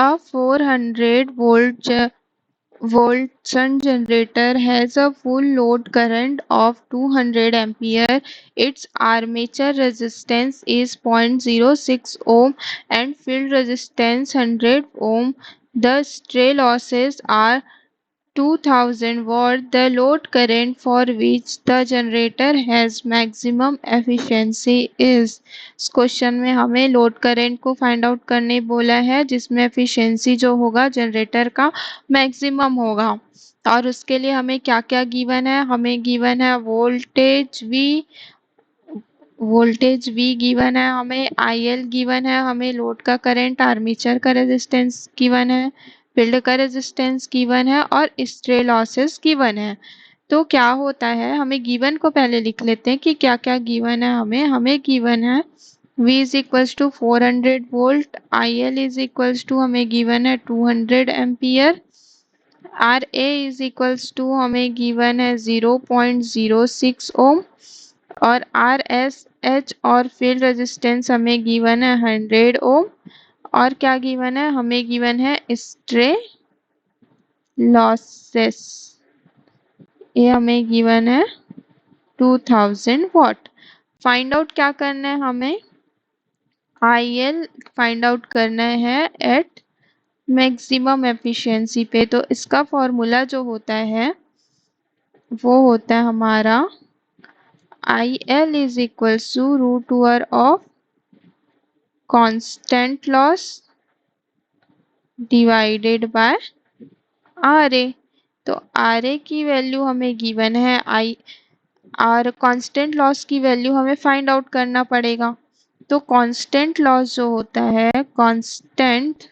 A 400 volt sun generator has a full load current of 200 ampere. Its armature resistance is 0.06 ohm and field resistance 100 ohm. The stray losses are 2000 watt. The load current for which the generator has maximum efficiency is। इस question में हमें load current को find out करने बोला है जिसमें efficiency जो होगा जनरेटर का मैक्सिमम होगा। और उसके लिए हमें क्या क्या गिवन है, हमें गिवन है वोल्टेज V गिवन है, हमें IL गिवन है, हमें लोड का करंट, आर्मेचर का रेजिस्टेंस गिवन है, फील्ड का रेजिस्टेंस गिवन है और स्ट्रे लॉसेस गिवन है। तो क्या होता है, हमें गिवन को पहले लिख लेते हैं कि क्या क्या गिवन है। हमें गिवन है V is equals to 400 volt, IL is equals to हमें गिवन है 200 ampere, RA is equals to हमें गिवन है 0.06 ओम और RSH और फील्ड रेजिस्टेंस हमें गिवन है 100 ओम। और क्या गिवन है, हमें गिवन है स्ट्रे लॉसेस, ये हमें गिवन है 2000 वॉट। फाइंड आउट क्या करना है, हमें IL फाइंड आउट करना है एट मैक्सिमम एफिशिएंसी पे। तो इसका फॉर्मूला जो होता है वो होता है हमारा IL is equals to root over of constant loss divided by RA। तो RA की वैल्यू हमें गिवन है और कांस्टेंट लॉस की वैल्यू हमें फाइंड आउट करना पड़ेगा। तो कांस्टेंट लॉस जो होता है, constant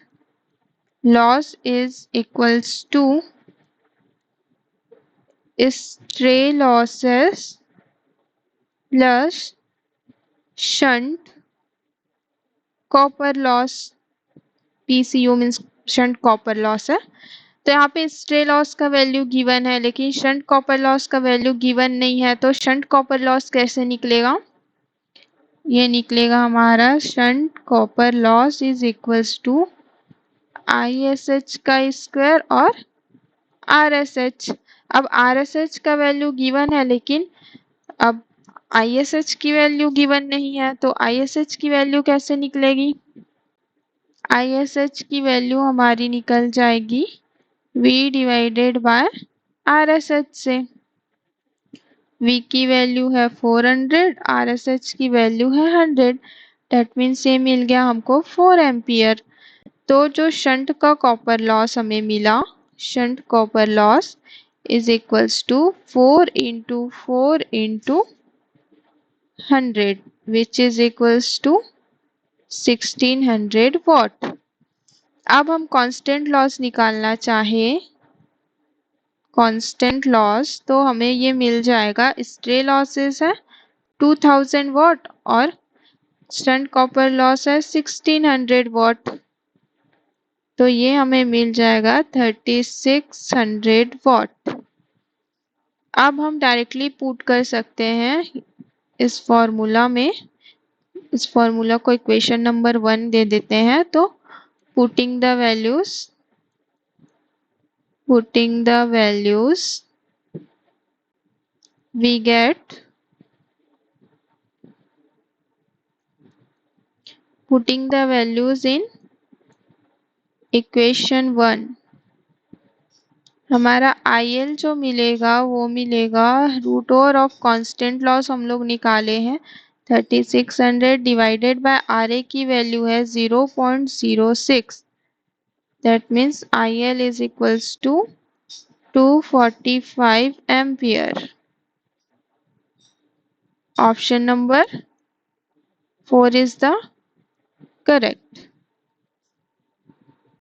loss is equals to stray losses plus shunt copper loss. PCU means shunt copper loss है। तो यहाँ पे स्ट्रे लॉस का वैल्यू गिवन है लेकिन शंट कॉपर लॉस का वैल्यू गिवन नहीं है। तो शंट कॉपर लॉस कैसे निकलेगा, ये निकलेगा हमारा shunt copper loss is equals to ISH का स्क्वायर और RSH। अब RSH का वैल्यू गिवन है लेकिन अब ISH की वैल्यू गिवन नहीं है। तो ISH की वैल्यू कैसे निकलेगी, ISH की वैल्यू हमारी निकल जाएगी V डिवाइडेड बाय RSH से। V की वैल्यू है 400, RSH की वैल्यू है 100। डेट मीन्स ये मिल गया हमको 4 एम्पियर। तो जो शंट का कॉपर लॉस हमें मिला, shunt copper loss is equals to 4 into 4 into 100 which is equals to 1600 watt. अब हम कांस्टेंट लॉस निकालना चाहे, कांस्टेंट लॉस, तो हमें ये मिल जाएगा, स्ट्रे लॉसेस है 2000 वॉट और शंट कॉपर लॉस है 1600 वॉट। तो ये हमें मिल जाएगा 3600 वॉट। अब हम डायरेक्टली पुट कर सकते हैं इस फॉर्मूला में। इस फॉर्मूला को इक्वेशन नंबर 1 दे देते हैं। तो putting the values we get, putting the values in equation 1, हमारा IL जो मिलेगा वो मिलेगा root over of constant loss हम लोग निकाले हैं 3600 डिवाइडेड बाय RA की वैल्यू है 0.06। That means IL is equals to 245 ampere. Option number 4 is the correct।